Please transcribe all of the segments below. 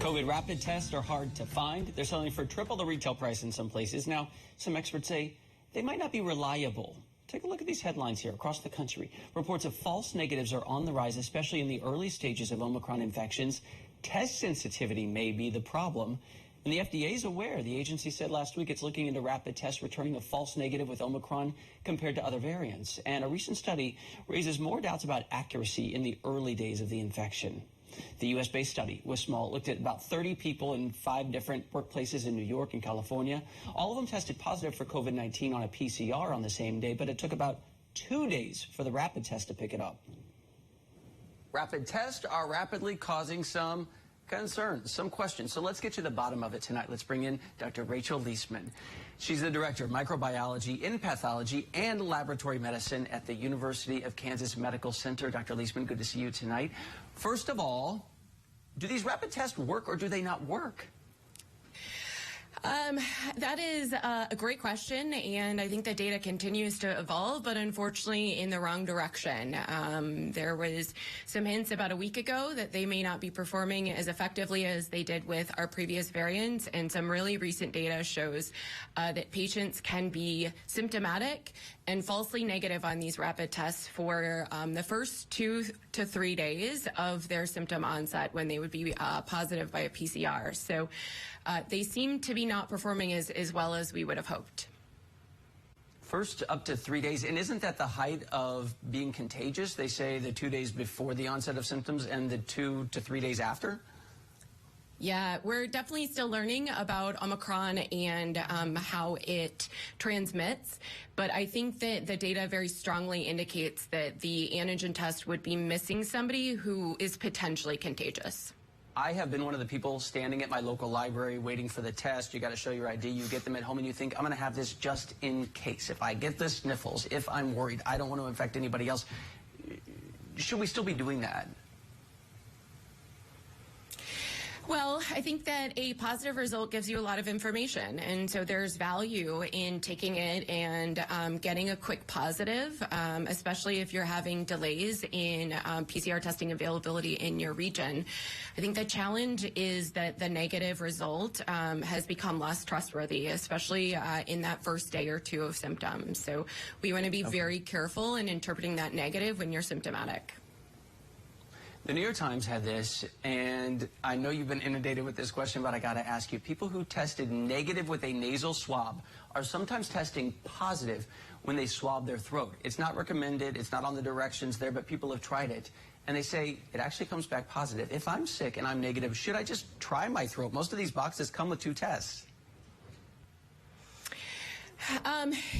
COVID rapid tests are hard to find. They're selling for triple the retail price in some places. Now, some experts say they might not be reliable. Take a look at these headlines here across the country. Reports of false negatives are on the rise, especially in the early stages of Omicron infections. Test sensitivity may be the problem. And the FDA is aware. The agency said last week it's looking into rapid tests returning a false negative with Omicron compared to other variants. And a recent study raises more doubts about accuracy in the early days of the infection. The U.S.-based study was small. It looked at about 30 people in 5 different workplaces in New York and California. All of them tested positive for COVID-19 on a PCR on the same day, but it took about 2 days for the rapid test to pick it up. Rapid tests are rapidly causing some concerns, some questions. So let's get to the bottom of it tonight. Let's bring in Dr. Rachel Leisman. She's the director of microbiology in pathology and laboratory medicine at the University of Kansas Medical Center. Dr. Leisman, good to see you tonight. First of all, do these rapid tests work or do they not work? That is a great question, and I think the data continues to evolve, but unfortunately in the wrong direction. There was some hints about a week ago that they may not be performing as effectively as they did with our previous variants, and some really recent data shows that patients can be symptomatic and falsely negative on these rapid tests for the first 2 to 3 days of their symptom onset when they would be positive by a PCR. So they seem to be not performing as well as we would have hoped. First up to 3 days, and isn't that the height of being contagious? They say the 2 days before the onset of symptoms and the 2 to 3 days after? Yeah, we're definitely still learning about Omicron and how it transmits, but I think that the data very strongly indicates that the antigen test would be missing somebody who is potentially contagious. I have been one of the people standing at my local library waiting for the test. You got to show your ID. You get them at home and you think, I'm going to have this just in case. If I get the sniffles, if I'm worried, I don't want to infect anybody else. Should we still be doing that? Well, I think that a positive result gives you a lot of information, and so there's value in taking it and getting a quick positive, especially if you're having delays in PCR testing availability in your region. I think the challenge is that the negative result has become less trustworthy, especially in that first day or 2 of symptoms. So we want to be very careful in interpreting that negative when you're symptomatic. The New York Times had this, and I know you've been inundated with this question, but I got to ask you. People who tested negative with a nasal swab are sometimes testing positive when they swab their throat. It's not recommended. It's not on the directions there, but people have tried it. And they say it actually comes back positive. If I'm sick and I'm negative, should I just try my throat? Most of these boxes come with 2 tests.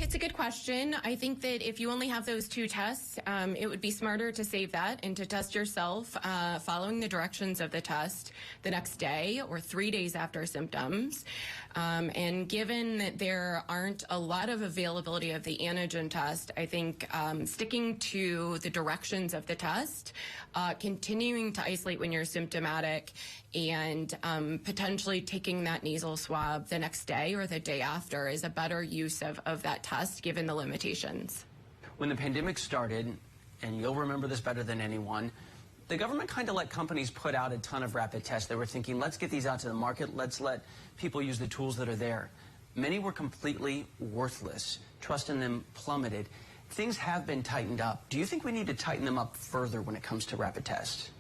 It's a good question. I think that if you only have those 2 tests, it would be smarter to save that and to test yourself following the directions of the test the next day or 3 days after symptoms. And given that there aren't a lot of availability of the antigen test, I think sticking to the directions of the test, continuing to isolate when you're symptomatic, and potentially taking that nasal swab the next day or the day after is a better use of that test given the limitations. When the pandemic started, and you'll remember this better than anyone, the government kind of let companies put out a ton of rapid tests. They were thinking, let's get these out to the market. Let's let people use the tools that are there. Many were completely worthless. Trust in them plummeted. Things have been tightened up. Do you think we need to tighten them up further when it comes to rapid tests?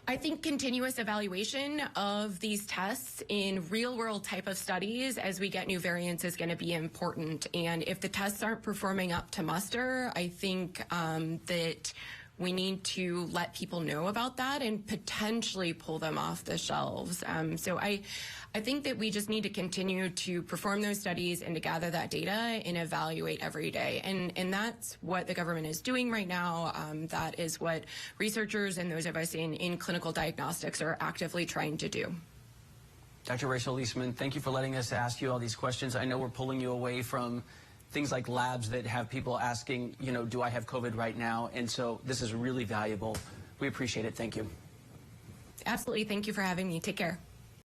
I think continuous evaluation of these tests in real-world type of studies as we get new variants is going to be important. And if the tests aren't performing up to muster, I think that we need to let people know about that and potentially pull them off the shelves. So I think that we just need to continue to perform those studies and to gather that data and evaluate every day. And that's what the government is doing right now. That is what researchers and those of us in clinical diagnostics are actively trying to do. Dr. Rachel Leisman, thank you for letting us ask you all these questions. I know we're pulling you away from things like labs that have people asking, you know, do I have COVID right now? And so this is really valuable. We appreciate it. Thank you. Absolutely. Thank you for having me. Take care.